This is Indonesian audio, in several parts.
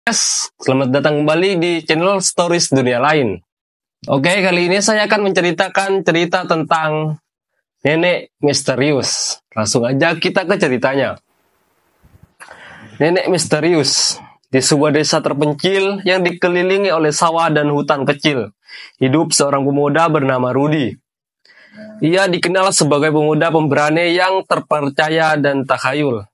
Selamat datang kembali di channel Stories Dunia Lain. Oke, kali ini saya akan menceritakan cerita tentang nenek misterius. Langsung aja kita ke ceritanya. Nenek misterius. Di sebuah desa terpencil yang dikelilingi oleh sawah dan hutan kecil, hidup seorang pemuda bernama Rudy. Ia dikenal sebagai pemuda pemberani yang terpercaya dan takhayul.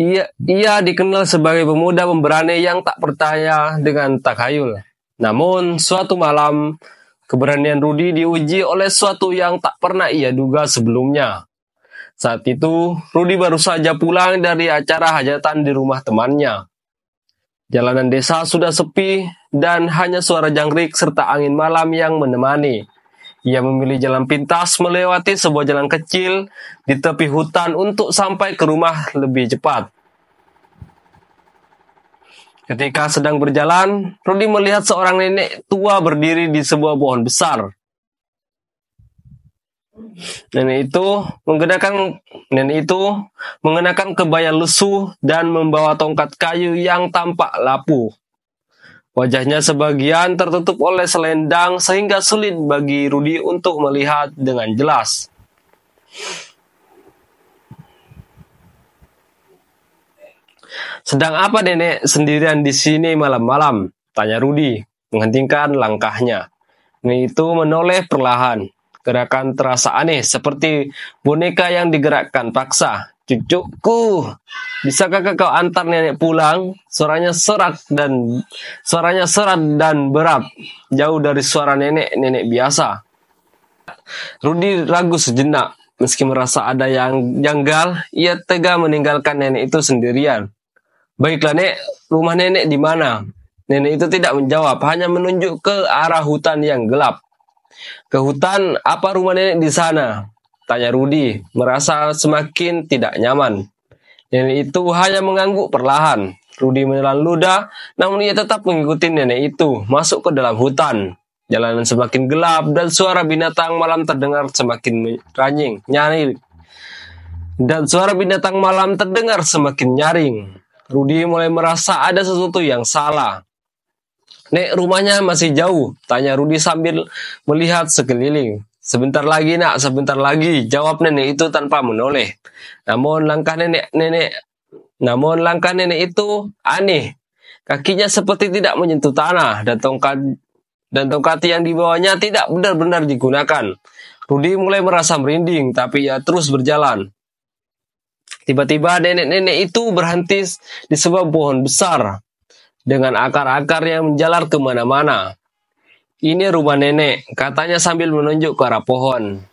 Ia dikenal sebagai pemuda pemberani yang tak percaya dengan takhayul. Namun, suatu malam, keberanian Rudy diuji oleh sesuatu yang tak pernah ia duga sebelumnya. Saat itu, Rudy baru saja pulang dari acara hajatan di rumah temannya. Jalanan desa sudah sepi dan hanya suara jangkrik serta angin malam yang menemani. Ia memilih jalan pintas melewati sebuah jalan kecil di tepi hutan untuk sampai ke rumah lebih cepat. Ketika sedang berjalan, Rudy melihat seorang nenek tua berdiri di sebuah pohon besar. Nenek itu mengenakan kebaya lusuh dan membawa tongkat kayu yang tampak lapuh. Wajahnya sebagian tertutup oleh selendang sehingga sulit bagi Rudy untuk melihat dengan jelas. "Sedang apa nenek sendirian di sini malam-malam?" tanya Rudy, menghentikan langkahnya. Nenek itu menoleh perlahan. Gerakan terasa aneh, seperti boneka yang digerakkan paksa. "Cucuku, bisakah kau antar nenek pulang?" Suaranya serat dan berat, jauh dari suara nenek biasa. Rudy ragu sejenak. Meski merasa ada yang janggal, ia tega meninggalkan nenek itu sendirian. "Baiklah nek, rumah nenek di mana?" Nenek itu tidak menjawab, hanya menunjuk ke arah hutan yang gelap. "Ke hutan? Apa rumah nenek di sana?" tanya Rudy, merasa semakin tidak nyaman. Nenek itu hanya mengangguk perlahan. Rudy menelan ludah, namun ia tetap mengikuti nenek itu masuk ke dalam hutan. Jalanan semakin gelap dan suara binatang malam terdengar semakin nyaring. Rudy mulai merasa ada sesuatu yang salah. "Nek, rumahnya masih jauh?" tanya Rudy sambil melihat sekeliling. "Sebentar lagi nak, sebentar lagi," jawab nenek itu tanpa menoleh. Namun langkah nenek itu aneh. Kakinya seperti tidak menyentuh tanah dan tongkat yang dibawanya tidak benar-benar digunakan. Rudy mulai merasa merinding, tapi ia terus berjalan. Tiba-tiba nenek itu berhenti di sebuah pohon besar dengan akar-akar yang menjalar kemana-mana. "Ini rumah nenek," katanya sambil menunjuk ke arah pohon.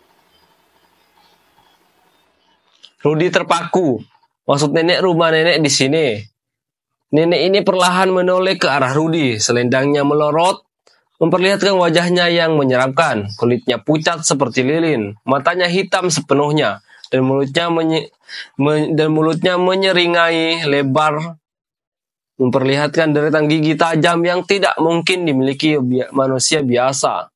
Rudy terpaku. Maksud nenek rumah nenek di sini? Nenek ini perlahan menoleh ke arah Rudy. Selendangnya melorot, memperlihatkan wajahnya yang menyeramkan. Kulitnya pucat seperti lilin, matanya hitam sepenuhnya, dan mulutnya menyeringai lebar, memperlihatkan deretan gigi tajam yang tidak mungkin dimiliki manusia biasa.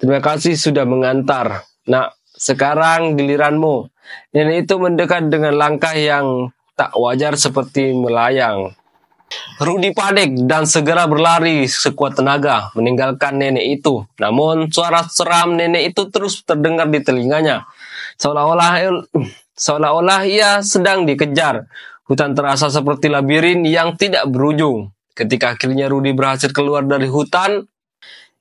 "Terima kasih sudah mengantar. Nak, sekarang giliranmu." Nenek itu mendekat dengan langkah yang tak wajar seperti melayang. Rudy panik dan segera berlari sekuat tenaga meninggalkan nenek itu. Namun suara seram nenek itu terus terdengar di telinganya. Seolah-olah ia sedang dikejar. Hutan terasa seperti labirin yang tidak berujung. Ketika akhirnya Rudy berhasil keluar dari hutan,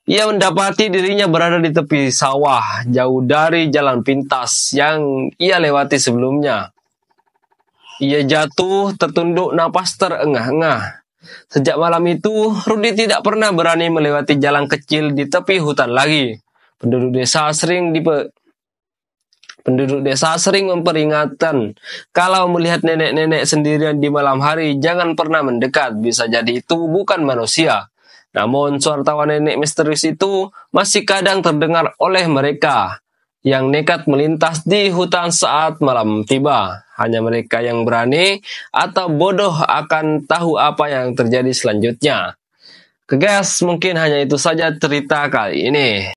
ia mendapati dirinya berada di tepi sawah, jauh dari jalan pintas yang ia lewati sebelumnya. Ia jatuh, tertunduk, napas terengah-engah. Sejak malam itu, Rudy tidak pernah berani melewati jalan kecil di tepi hutan lagi. Penduduk desa sering memperingatkan, kalau melihat nenek-nenek sendirian di malam hari, jangan pernah mendekat, bisa jadi itu bukan manusia. Namun suara tawa nenek misterius itu masih kadang terdengar oleh mereka yang nekat melintas di hutan saat malam tiba. Hanya mereka yang berani atau bodoh akan tahu apa yang terjadi selanjutnya. Oke guys, mungkin hanya itu saja cerita kali ini.